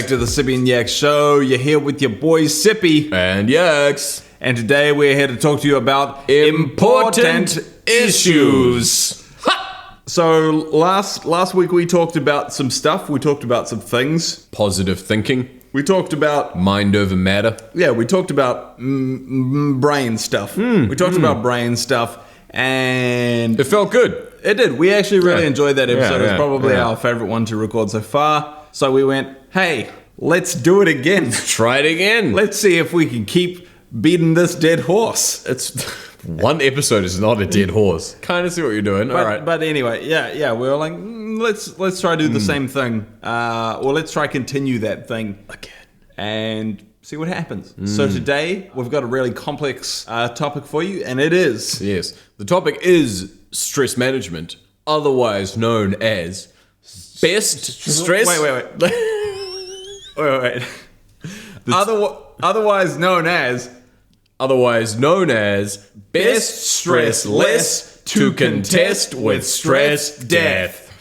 back to the Sippy and Yakx show. You're here with your boys Sippy and Yakx. And today we're here to talk to you about important issues. So last week we talked about some stuff. We talked about some things. Positive thinking. We talked about mind over matter. Yeah, we talked about brain stuff. We talked about brain stuff, and it felt good. It did. We actually really enjoyed that episode. It's probably our favorite one to record so far. So we went, hey, let's do it again. Try it again. Let's see if we can keep beating this dead horse. It's one episode is not a dead horse. Kind of see what you're doing. All right. But anyway, yeah, we were like, let's try to do the same thing, or let's try continue that thing again and see what happens. So today we've got a really complex topic for you, and it is the topic is stress management, otherwise known as best stress. Wait. Otherwise known as best stress less to contest with stress death.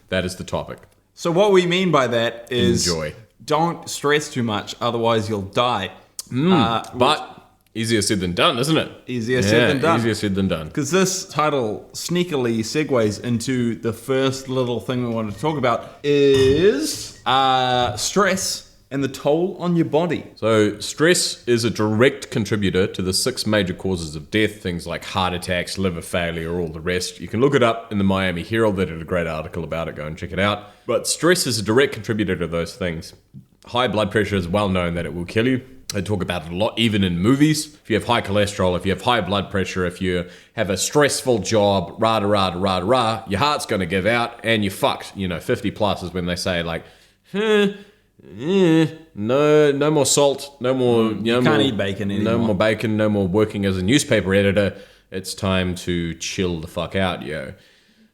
That is the topic. So what we mean by that is enjoy. Don't stress too much, otherwise you'll die. But easier said than done, isn't it? Easier said than done. Easier said than done. Because this title sneakily segues into the first little thing we want to talk about is stress and the toll on your body. So stress is a direct contributor to the 6 major causes of death, things like heart attacks, liver failure, all the rest. You can look it up in the Miami Herald. They did a great article about it. Go and check it out. But stress is a direct contributor to those things. High blood pressure is well known that it will kill you. They talk about it a lot, even in movies. If you have high cholesterol, if you have high blood pressure, if you have a stressful job, your heart's going to give out and you're fucked. 50 plus is when they say like, no more salt, no more. You can't eat bacon anymore. No more bacon, no more working as a newspaper editor. It's time to chill the fuck out, yo.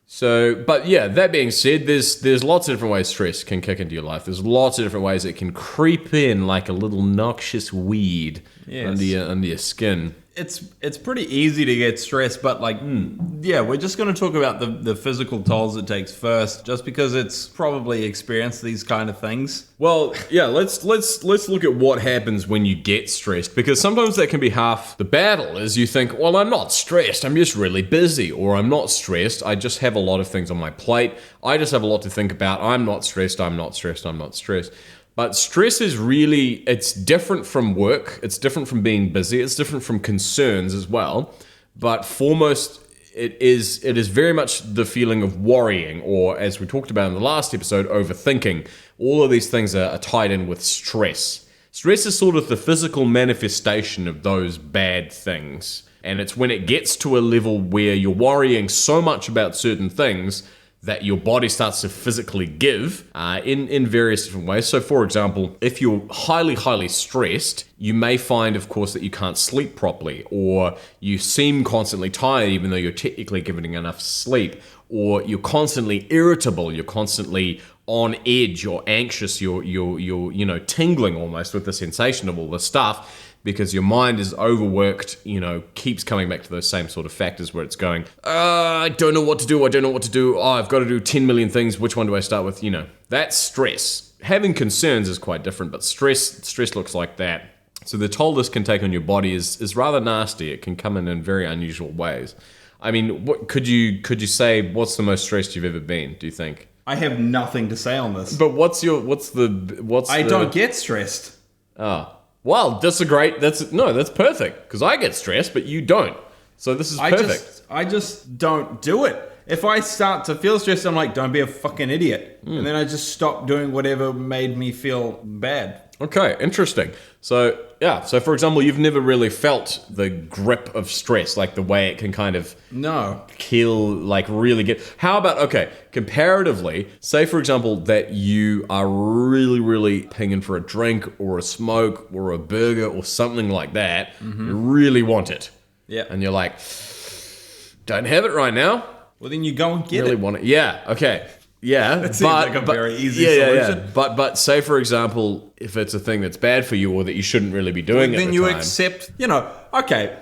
So, but yeah, that being said, there's lots of different ways stress can kick into your life. There's lots of different ways it can creep in like a little noxious weed under your skin. It's pretty easy to get stressed, but we're just going to talk about the physical tolls it takes first, just because it's probably experienced these kind of things. Well, yeah, let's look at what happens when you get stressed, because sometimes that can be half the battle. Is you think, well, I'm not stressed, I'm just really busy, or I'm not stressed, I just have a lot of things on my plate, I just have a lot to think about, I'm not stressed. But stress is really, it's different from work, it's different from being busy, it's different from concerns as well. But foremost, it is very much the feeling of worrying, or as we talked about in the last episode, overthinking. All of these things are tied in with stress. Stress is sort of the physical manifestation of those bad things. And it's when it gets to a level where you're worrying so much about certain things that your body starts to physically give in various different ways. So for example, if you're highly, highly stressed, you may find, of course, that you can't sleep properly, or you seem constantly tired even though you're technically getting enough sleep, or you're constantly irritable, you're constantly on edge, you're anxious, you're tingling almost with the sensation of all this stuff, because your mind is overworked, keeps coming back to those same sort of factors where it's going, I don't know what to do, oh, I've got to do 10 million things, which one do I start with? That's stress. Having concerns is quite different, but stress looks like that. So the toll this can take on your body is rather nasty. It can come in very unusual ways. I mean, what could you say, what's the most stressed you've ever been, do you think? I have nothing to say on this. But I don't get stressed. Oh. Well, that's perfect, because I get stressed, but you don't. So this is perfect. I just don't do it. If I start to feel stressed, I'm like, don't be a fucking idiot. And then I just stop doing whatever made me feel bad. Okay, interesting. So, so for example, you've never really felt the grip of stress, like the way it can kind of kill, like really get... How about, comparatively, say for example that you are really, really pinging for a drink or a smoke or a burger or something like that. You really want it. Yeah. And you're like, don't have it right now. Well, then you go and get really want it. Yeah, okay. Yeah, that seems like a very easy solution. But say for example, if it's a thing that's bad for you or that you shouldn't really be doing, then you accept. Okay,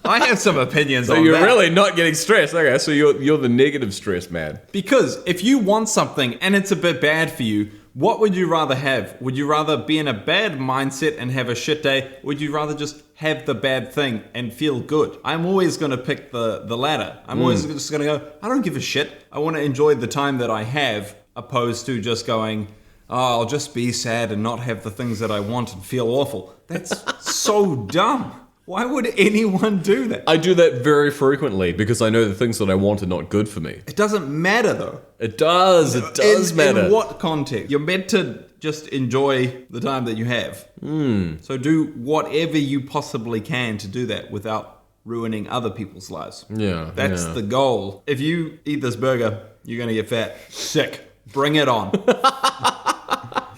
I have some opinions on that. So you're really not getting stressed. Okay, so you're the negative stress man. Because if you want something and it's a bit bad for you, What would you rather have? Would you rather be in a bad mindset and have a shit day? Would you rather just have the bad thing and feel good? I'm always going to pick the latter. I'm always just going to go, I don't give a shit. I want to enjoy the time that I have, opposed to just going, oh, I'll just be sad and not have the things that I want and feel awful. That's so dumb. Why would anyone do that? I do that very frequently because I know the things that I want are not good for me. It doesn't matter though. It does. It does matter. In what context? You're meant to just enjoy the time that you have. So do whatever you possibly can to do that without ruining other people's lives. Yeah. That's the goal. If you eat this burger, you're going to get fat. Sick. Bring it on.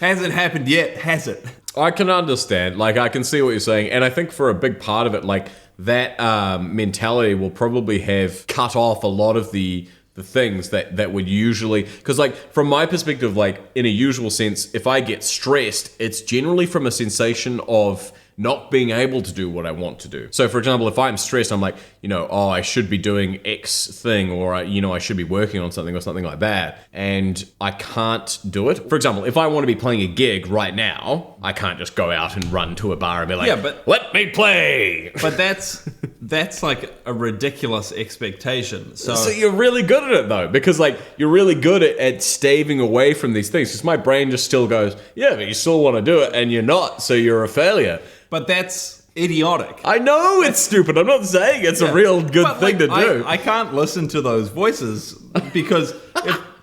Hasn't happened yet, has it? I can understand. Like, I can see what you're saying. And I think for a big part of it, like, that mentality will probably have cut off a lot of the things that would usually... Because, like, from my perspective, like, in a usual sense, if I get stressed, it's generally from a sensation of not being able to do what I want to do. So, for example, if I'm stressed, I'm like, oh, I should be doing X thing, or, I should be working on something or something like that, and I can't do it. For example, if I want to be playing a gig right now, I can't just go out and run to a bar and be like, yeah, but let me play! But that's like a ridiculous expectation. So you're really good at it, though, because, like, you're really good at staving away from these things, because my brain just still goes, yeah, but you still want to do it, and you're not, so you're a failure. But that's idiotic. I know it's stupid. I'm not saying it's a real good thing to do. I can't listen to those voices because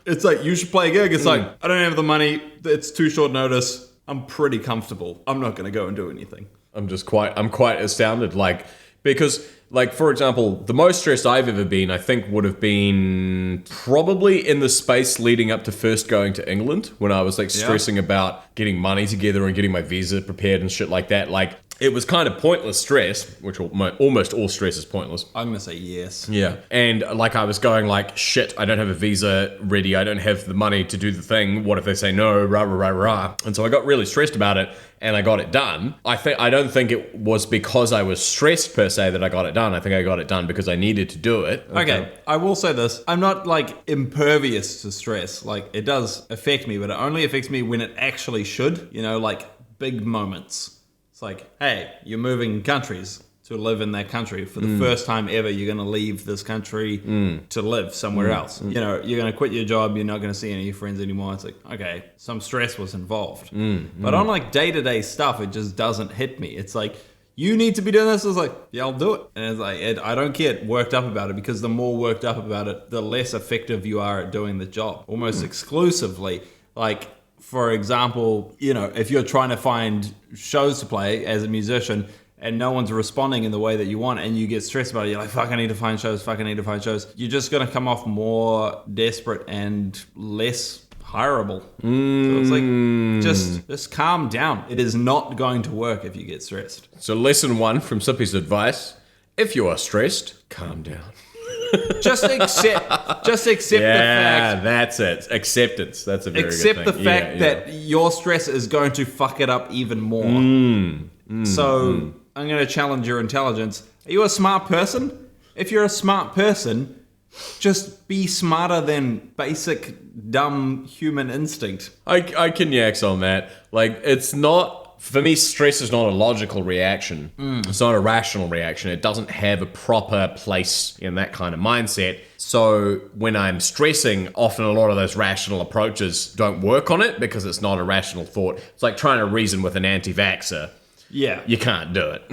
it's like, you should play a gig. It's like, I don't have the money. It's too short notice. I'm pretty comfortable. I'm not going to go and do anything. I'm quite astounded. Like, because, like, for example, the most stressed I've ever been, I think, would have been probably in the space leading up to first going to England, when I was, like, stressing about getting money together and getting my visa prepared and shit like that. Like, it was kind of pointless stress, which almost all stress is pointless. I'm going to say yes. Yeah. And, like, I was going like, shit, I don't have a visa ready. I don't have the money to do the thing. What if they say no? Rah, rah, rah, rah. And so I got really stressed about it, and I got it done. I don't think it was because I was stressed per se that I got it done. I think I got it done because I needed to do it. Okay, I will say this. I'm not, like, impervious to stress. Like, it does affect me, but it only affects me when it actually should. Like, big moments. It's like, hey, you're moving countries to live in that country. For the first time ever, you're going to leave this country to live somewhere else. You're going to quit your job. You're not going to see any of your friends anymore. It's like, okay, some stress was involved. But on, like, day-to-day stuff, it just doesn't hit me. It's like, you need to be doing this. It's like, yeah, I'll do it. And it's like, I don't get worked up about it, because the more worked up about it, the less effective you are at doing the job. Almost exclusively. Like, for example, if you're trying to find shows to play as a musician and no one's responding in the way that you want, and you get stressed about it, you're like, fuck, I need to find shows, you're just going to come off more desperate and less hireable. So it's like, just calm down. It is not going to work if you get stressed. So lesson 1 from Sippy's advice: if you are stressed, calm down. Just accept the fact. Yeah, that's it. Acceptance. That's a very good thing. Accept the fact that your stress is going to fuck it up even more. I'm going to challenge your intelligence. Are you a smart person? If you're a smart person, just be smarter than basic dumb human instinct. I can yaks on that. Like, it's not... For me, stress is not a logical reaction. It's not a rational reaction. It doesn't have a proper place in that kind of mindset. So when I'm stressing, often a lot of those rational approaches don't work on it, because it's not a rational thought. It's like trying to reason with an anti-vaxxer. Yeah. You can't do it.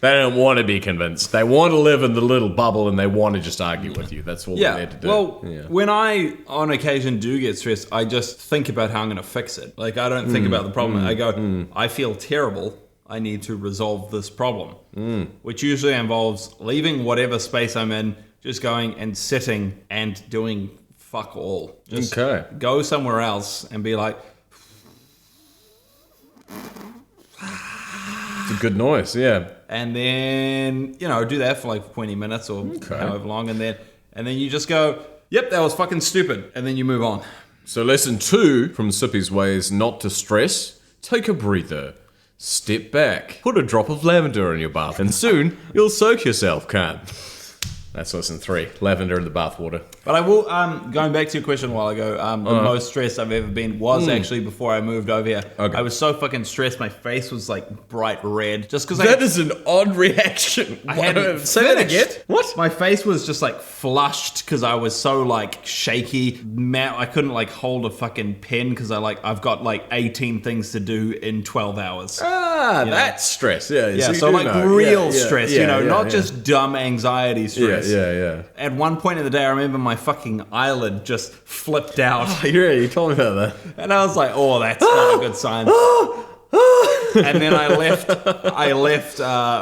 They don't want to be convinced. They want to live in the little bubble, and they want to just argue with you. That's all they're there to do. Well, when I, on occasion, do get stressed, I just think about how I'm going to fix it. Like, I don't think about the problem. I go, I feel terrible. I need to resolve this problem. Which usually involves leaving whatever space I'm in, just going and sitting and doing fuck all. Just go somewhere else and be like... It's a good noise, yeah. And then, do that for like 20 minutes or however long. And then you just go, yep, that was fucking stupid. And then you move on. So lesson 2 from Sippy's ways not to stress: take a breather, step back, put a drop of lavender in your bath, and soon you'll soak yourself, That's lesson 3, lavender in the bath water. But I will, going back to your question a while ago, the most stressed I've ever been was actually before I moved over here. Okay. I was so fucking stressed, my face was like bright red. Just because That is an odd reaction. I hadn't Say that again? finished. What? My face was just like flushed because I was so like shaky. I couldn't like hold a fucking pen because I've got like 18 things to do in 12 hours. That's stress. Yeah. Yeah, you so do like know. real stress, not yeah. just dumb anxiety stress. Yeah. At one point in the day, I remember my fucking eyelid just flipped out. Oh, you told me about that. And I was like, oh, that's not a good sign. And then I left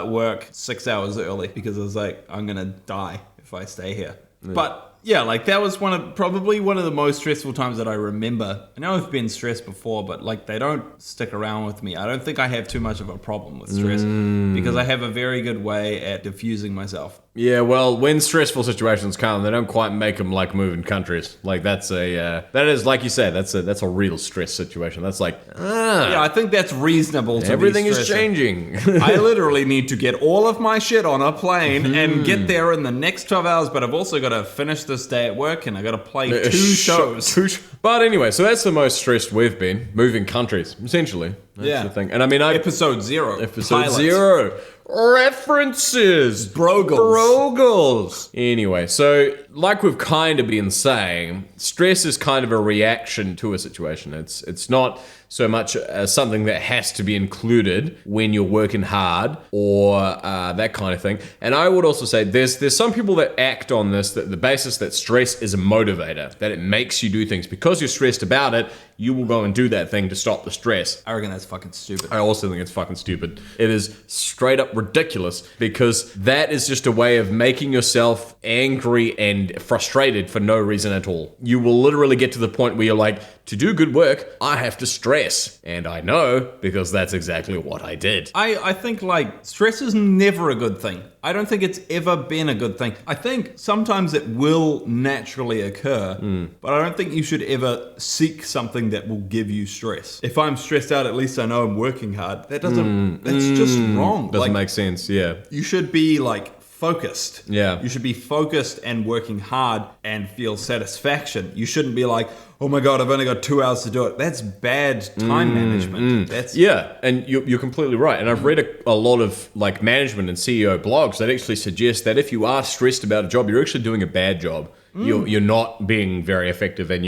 work 6 hours early because I was like, I'm going to die if I stay here. Yeah. But yeah, like that was probably one of the most stressful times that I remember. I know I've been stressed before, but like they don't stick around with me. I don't think I have too much of a problem with stress because I have a very good way at diffusing myself. Yeah, well, when stressful situations come, they don't quite make them like moving countries. Like that is like you said, that's a real stress situation. That's like, Yeah, I think that's reasonable to everything be is changing. I literally need to get all of my shit on a plane and get there in the next 12 hours, but I've also got to finish this day at work and I got to play two shows. But anyway, so that's the most stressed we've been, moving countries, essentially. That's the thing. And I mean, Episode 0. Episode Pilot. 0. References. Brogles. Anyway, so like we've kind of been saying, stress is kind of a reaction to a situation. It's not so much something that has to be included when you're working hard or that kind of thing. And I would also say there's some people that act on this, that the basis that stress is a motivator, that it makes you do things. Because you're stressed about it, you will go and do that thing to stop the stress. I reckon that's fucking stupid. I also think it's fucking stupid. It is straight up ridiculous because that is just a way of making yourself angry and frustrated for no reason at all. You will literally get to the point where you're like, to do good work, I have to stress. And I know because that's exactly what I did. I think like stress is never a good thing. I don't think it's ever been a good thing. I think sometimes it will naturally occur, but I don't think you should ever seek something that will give you stress. If I'm stressed out, at least I know I'm working hard. That's just wrong. Doesn't make sense, yeah. You should be like focused. Yeah. You should be focused and working hard and feel satisfaction. You shouldn't be like, oh my God, I've only got 2 hours to do it. That's bad time management. Yeah, and you're completely right. And I've read a lot of like management and CEO blogs that actually suggest that if you are stressed about a job, you're actually doing a bad job. You're not being very effective, and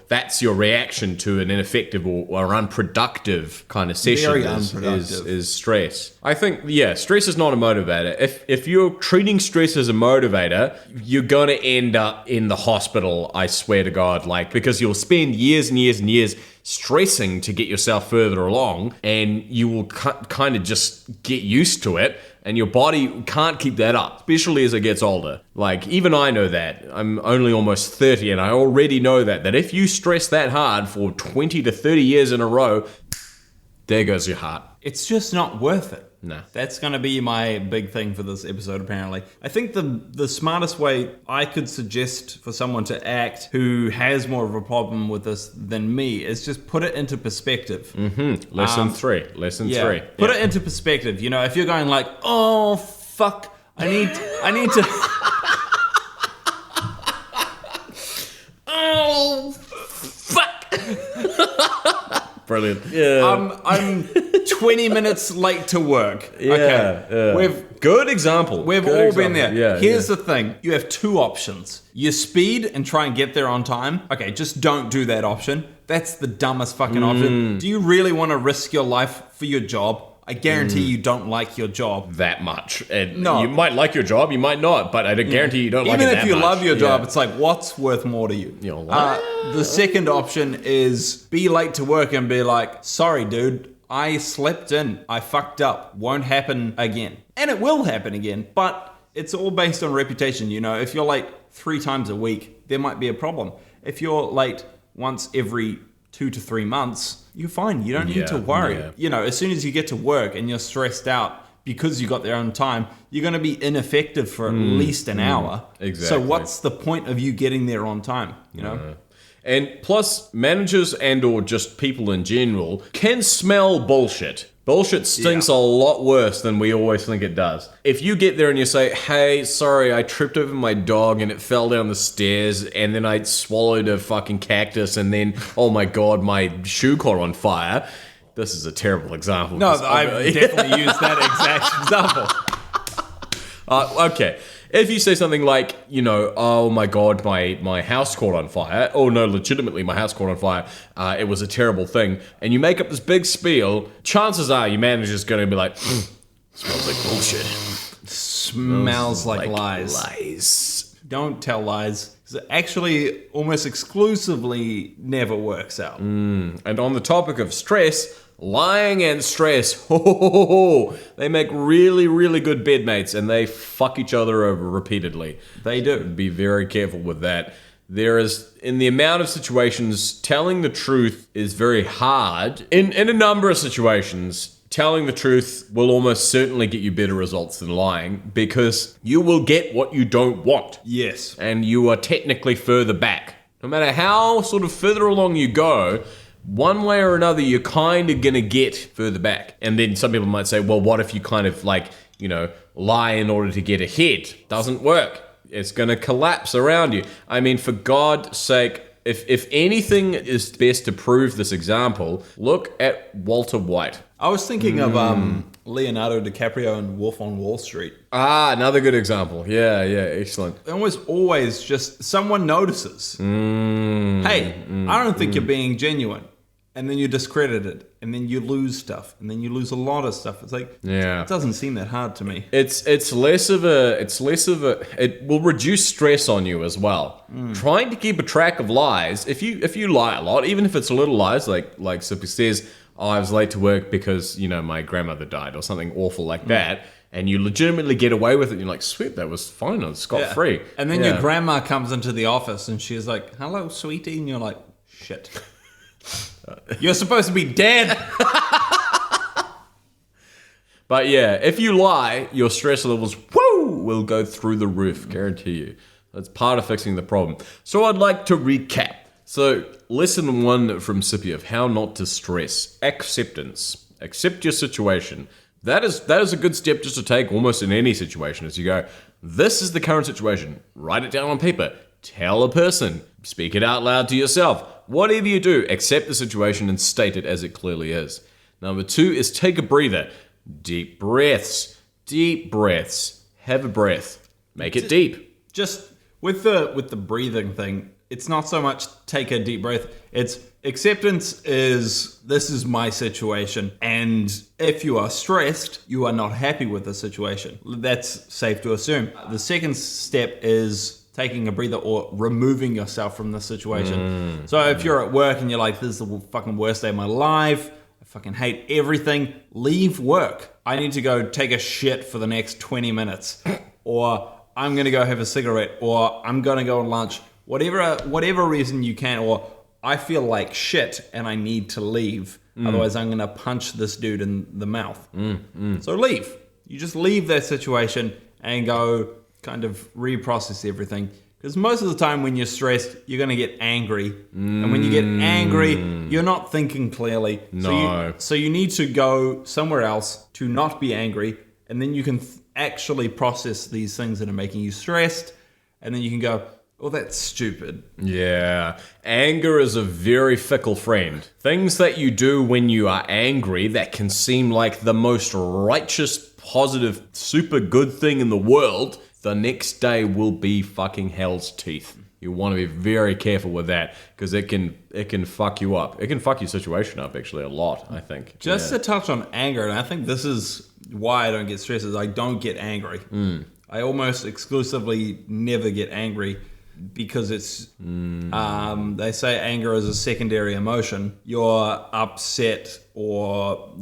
that's your reaction to an ineffective or unproductive kind of session. Very unproductive. Is stress. I think stress is not a motivator. If you're treating stress as a motivator, you're gonna end up in the hospital. I swear to God, because you'll spend years and years and years stressing to get yourself further along, and you will kind of just get used to it. And your body can't keep that up, especially as it gets older. Like, even I know that. I'm only almost 30, and I already know that if you stress that hard for 20 to 30 years in a row, there goes your heart. It's just not worth it. No. That's going to be my big thing for this episode, apparently. I think the smartest way I could suggest for someone to act who has more of a problem with this than me is just put it into perspective. Lesson 3. Put it into perspective. You know, if you're going like, oh, fuck, I need to... Oh, fuck! Brilliant. Yeah. I'm 20 minutes late to work. Yeah. Okay. Good example. We've Good all example. been there. Yeah, Here's the thing. You have 2 options. You speed and try and get there on time. Okay, just don't do that option. That's the dumbest fucking option. Do you really want to risk your life for your job? I guarantee you don't like your job that much. And No. you might like your job, you might not, but I guarantee you don't like it that much. Even if you love your job, it's like, what's worth more to you? You know, what? The second option is be late to work and be like, sorry, dude, I slept in. I fucked up. Won't happen again. And it will happen again, but it's all based on reputation. You know, if you're late 3 times a week, there might be a problem. If you're late once every 2 to 3 months, you're fine. You don't need to worry. Yeah. You know, as soon as you get to work and you're stressed out because you got there on time, you're going to be ineffective for at least an hour. Exactly. So what's the point of you getting there on time, you know? And plus, managers and or just people in general can smell bullshit. Bullshit stinks a lot worse than we always think it does. If you get there and you say, hey, sorry, I tripped over my dog and it fell down the stairs and then I swallowed a fucking cactus and then, oh my god, my shoe caught on fire. This is a terrible example. No, I've definitely used that exact example. Okay. If you say something like, oh my god, my house caught on fire. Oh no, legitimately, my house caught on fire. It was a terrible thing. And you make up this big spiel, chances are your manager's going to be like, smells like bullshit. Smells like lies. Don't tell lies. It actually almost exclusively never works out. And on the topic of stress, lying and stress, they make really, really good bedmates and they fuck each other over repeatedly. They do. Be very careful with that. There is, in the amount of situations, telling the truth is very hard. In a number of situations, telling the truth will almost certainly get you better results than lying because you will get what you don't want. Yes. And you are technically further back. No matter how sort of further along you go, one way or another, you're kind of going to get further back. And then some people might say, well, what if you kind of lie in order to get ahead? Doesn't work. It's going to collapse around you. I mean, for God's sake, if anything is best to prove this example, look at Walter White. I was thinking of Leonardo DiCaprio and Wolf on Wall Street. Another good example. Yeah, excellent. Almost always just someone notices. Hey, I don't think you're being genuine. And then you're discredited, and then you lose stuff, and then you lose a lot of stuff. It's like, it doesn't seem that hard to me. It will reduce stress on you as well. Trying to keep a track of lies, if you lie a lot, even if it's little lies, like Sippy says, oh, I was late to work because, my grandmother died, or something awful like that, and you legitimately get away with it, and you're like, sweet, that was fine, I was scot-free. And then your grandma comes into the office, and she's like, hello, sweetie, and you're like, shit. You're supposed to be dead. But yeah, if you lie, your stress levels will go through the roof, guarantee you. That's part of fixing the problem. So I'd like to recap. So lesson 1 from Sippy of how not to stress. Acceptance. Accept your situation. That is a good step just to take almost in any situation as you go, this is the current situation. Write it down on paper. Tell a person. Speak it out loud to yourself. Whatever you do, accept the situation and state it as it clearly is. Number 2 is take a breather. Deep breaths. Deep breaths. Have a breath. Make it deep. Just with the breathing thing, it's not so much take a deep breath. It's acceptance is this is my situation. And if you are stressed, you are not happy with the situation. That's safe to assume. The second step is taking a breather or removing yourself from the situation. So if you're at work and you're like, this is the fucking worst day of my life, I fucking hate everything, leave work. I need to go take a shit for the next 20 minutes. Or I'm going to go have a cigarette. Or I'm going to go on lunch. Whatever reason you can. Or I feel like shit and I need to leave. Otherwise I'm going to punch this dude in the mouth. So leave. You just leave that situation and go kind of reprocess everything. Because most of the time when you're stressed, you're going to get angry. And when you get angry, you're not thinking clearly. No. So you need to go somewhere else to not be angry. And then you can actually process these things that are making you stressed. And then you can go, oh, that's stupid. Yeah. Anger is a very fickle friend. Things that you do when you are angry that can seem like the most righteous, positive, super good thing in the world, the next day will be fucking hell's teeth. You want to be very careful with that because it can fuck you up. It can fuck your situation up actually a lot, I think. Just to touch on anger, and I think this is why I don't get stressed, is I don't get angry. I almost exclusively never get angry because it's, they say anger is a secondary emotion. You're upset or,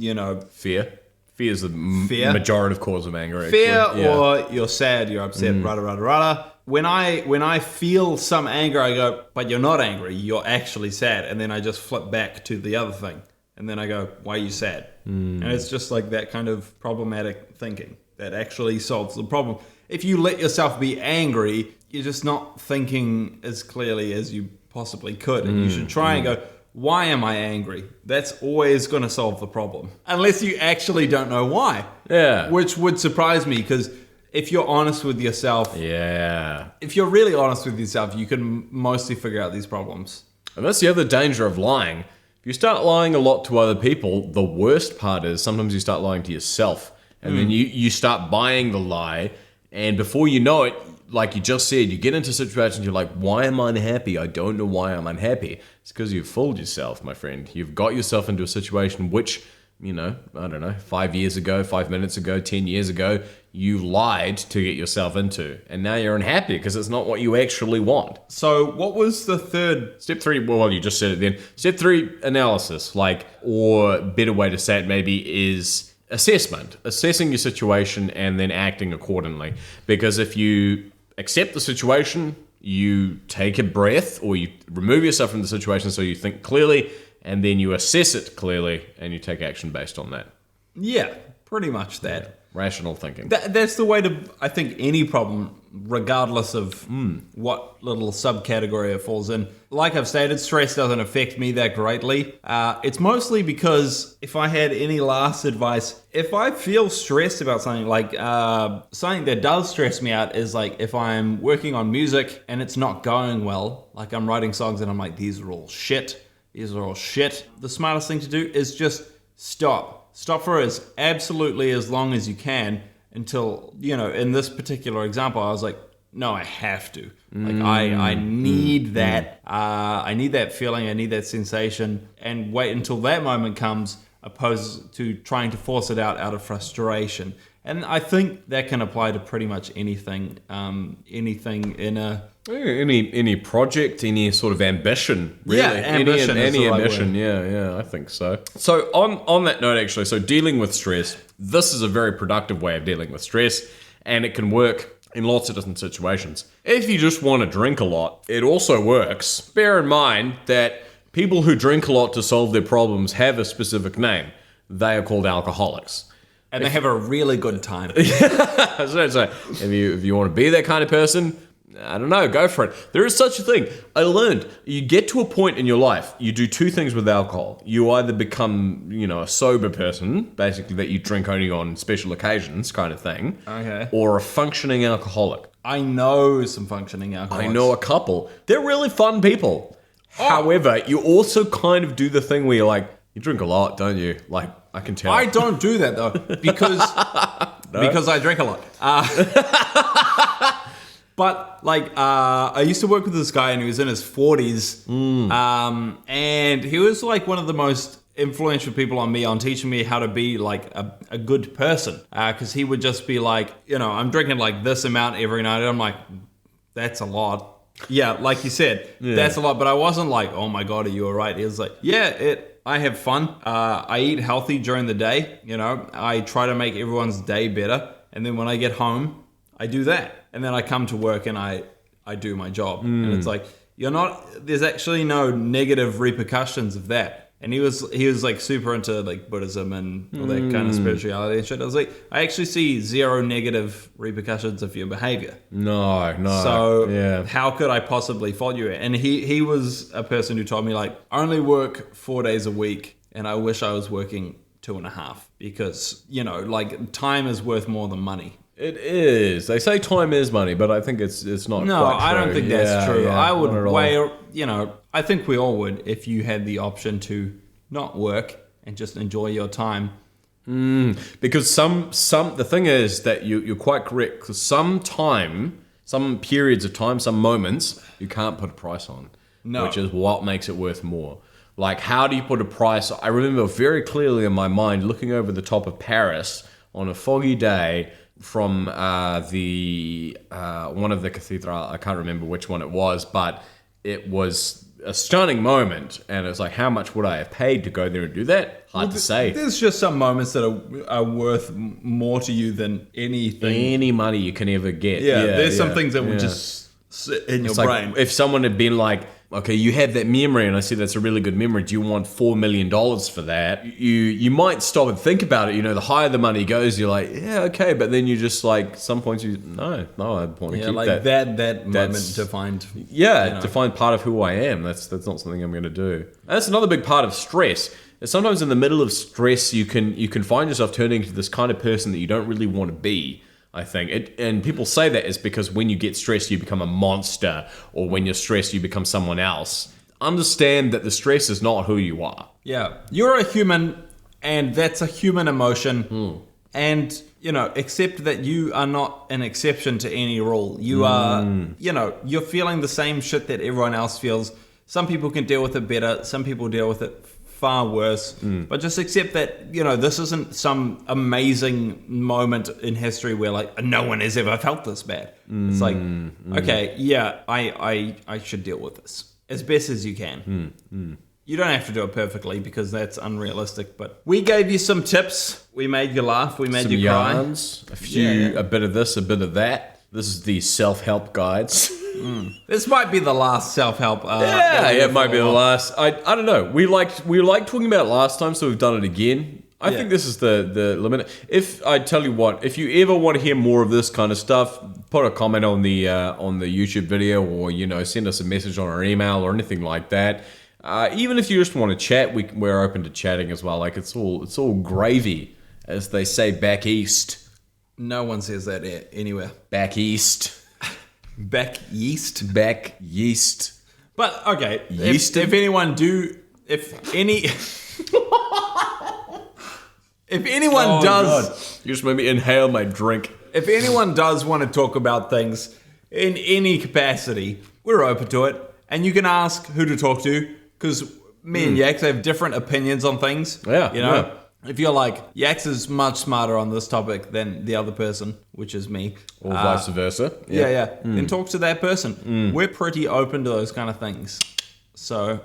Fear. Fear is the majorative cause of anger. Fear, or you're sad, you're upset, rada. When I feel some anger, I go, but you're not angry, you're actually sad. And then I just flip back to the other thing. And then I go, why are you sad? And it's just like that kind of problematic thinking that actually solves the problem. If you let yourself be angry, you're just not thinking as clearly as you possibly could. And you should try and go, why am I angry? That's always going to solve the problem. Unless you actually don't know why. Yeah. Which would surprise me, because if you're honest with yourself, if you're really honest with yourself, you can mostly figure out these problems. And that's the other danger of lying. If you start lying a lot to other people, the worst part is sometimes you start lying to yourself. And then you start buying the lie. And before you know it, like you just said, you get into situations, you're like, why am I unhappy? I don't know why I'm unhappy. It's because you've fooled yourself, my friend. You've got yourself into a situation which, I don't know, 5 years ago, 5 minutes ago, 10 years ago, you lied to get yourself into. And now you're unhappy because it's not what you actually want. So what was the third? Step 3, well, you just said it then. Step 3, analysis. Or a better way to say it maybe is assessment. Assessing your situation and then acting accordingly. Because if you accept the situation, you take a breath, or you remove yourself from the situation so you think clearly, and then you assess it clearly, and you take action based on that. Yeah, pretty much that. Yeah. Rational thinking. That's the way to, I think, any problem, regardless of what little subcategory it falls in. Like I've stated, stress doesn't affect me that greatly. It's mostly because if I had any last advice, if I feel stressed about something, like something that does stress me out is like if I'm working on music and it's not going well, like I'm writing songs and I'm like, these are all shit. These are all shit. The smartest thing to do is just stop. Stop for absolutely as long as you can until, in this particular example, I was like, no, I have to. Like, I need that. I need that feeling. I need that sensation. And wait until that moment comes, opposed to trying to force it out of frustration. And I think that can apply to pretty much anything. Anything in a... Any project, any sort of ambition, really. Yeah, ambition any is the ambition, right word. Yeah, I think so. So on that note, actually, so dealing with stress, this is a very productive way of dealing with stress, and it can work in lots of different situations. If you just want to drink a lot, it also works. Bear in mind that people who drink a lot to solve their problems have a specific name. They are called alcoholics. And they have a really good time. So if you want to be that kind of person, I don't know, go for it. There is such a thing. I learned, you get to a point in your life, you do two things with alcohol. You either become, a sober person, basically that you drink only on special occasions kind of thing. Okay. Or a functioning alcoholic. I know some functioning alcoholics. I know a couple. They're really fun people. Oh. However, you also kind of do the thing where you're like, you drink a lot, don't you? Like, I can tell. I don't do that though, because because I drink a lot. But I used to work with this guy, and he was in his 40s, and he was like one of the most influential people on me, on teaching me how to be like a good person. Because he would just be like, I'm drinking like this amount every night, and I'm like, that's a lot. Yeah, like you said, that's a lot. But I wasn't like, oh my God, are you all right? He was like, I have fun. I eat healthy during the day. I try to make everyone's day better. And then when I get home, I do that. And then I come to work and I do my job. And it's like, there's actually no negative repercussions of that. And he was like super into like Buddhism and all that kind of spirituality and shit. I was like, I actually see zero negative repercussions of your behavior. No. So how could I possibly fault you? And he was a person who told me like, only work 4 days a week. And I wish I was working 2.5, because, time is worth more than money. It is. They say time is money, but I think it's not. No, quite true. I don't think that's true. Yeah, I would I think we all would, if you had the option to not work and just enjoy your time. Because the thing is that you're quite correct. Because some periods of time, some moments, you can't put a price on. No. Which is what makes it worth more. Like, how do you put a price? I remember very clearly in my mind looking over the top of Paris on a foggy day from one of the cathedral. I can't remember which one it was, but it was a stunning moment. And it was like, how much would I have paid to go there and do that? Hard to say. There's just some moments that are worth more to you than anything. Any money you can ever get. There's some things that would just sit in your brain. Like if someone had been like, okay, you have that memory, and I see that's a really good memory. Do you want $4 million for that? You might stop and think about it. The higher the money goes, you're like, yeah, okay, but then you just like some points no, I want to keep like that. that moment defined. Yeah, define part of who I am. That's not something I'm going to do. And that's another big part of stress. Sometimes in the middle of stress, you can find yourself turning into this kind of person that you don't really want to be. I think and people say that is because when you get stressed, you become a monster, or when you're stressed, you become someone else. Understand that the stress is not who you are. Yeah, you're a human, and that's a human emotion. And accept that you are not an exception to any rule. You are, you're feeling the same shit that everyone else feels. Some people can deal with it better. Some people deal with it far worse, but just accept that this isn't some amazing moment in history where like no one has ever felt this bad. It's like, okay, yeah, I should deal with this as best as you can. You don't have to do it perfectly because that's unrealistic, but we gave you some tips. We made you laugh. We made Some you cry. yarns, a bit of this, a bit of that. This is the self-help guides. This might be the last self-help. It might be the last. I don't know. We liked talking about it last time, so we've done it again. I think this is the limit. If I tell you what, if you ever want to hear more of this kind of stuff, put a comment on the YouTube video, or send us a message on our email or anything like that. Even if you just want to chat, we're open to chatting as well. Like it's all gravy, as they say back east. No one says that anywhere. Back east. Back yeast. Back yeast. But okay, Yeast. if anyone does, You just made me inhale my drink. If anyone does want to talk about things in any capacity, we're open to it, and you can ask who to talk to, because me and Yakx have different opinions on things. Yeah. If you're like, Yakx is much smarter on this topic than the other person, which is me. Or vice versa. Yeah. Then talk to that person. We're pretty open to those kind of things. So,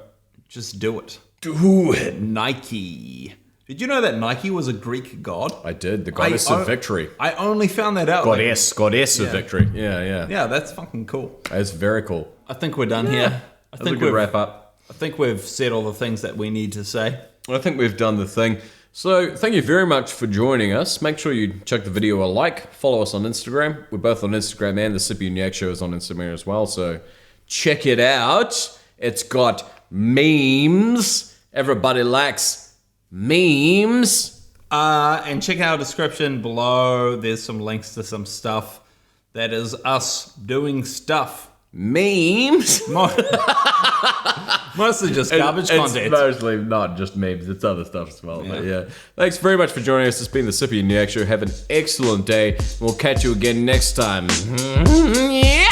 just do it. Do it. Nike. Did you know that Nike was a Greek god? I did. The goddess of victory. I only found that out. Goddess of victory. Yeah. Yeah, that's fucking cool. That's very cool. I think we're done here. I think we could wrap up. I think we've said all the things that we need to say. I think we've done the thing. So, thank you very much for joining us. Make sure you check the video a like. Follow us on Instagram. We're both on Instagram, and the Sippy and Yakx Show is on Instagram as well. So, check it out. It's got memes. Everybody likes memes. And check out our description below. There's some links to some stuff. That is us doing stuff. Memes? Mostly just garbage content. It's mostly not just memes, it's other stuff as well. But yeah. Thanks very much for joining us. It's been the Sippy and Yakx Show. Have an excellent day. We'll catch you again next time. Yeah.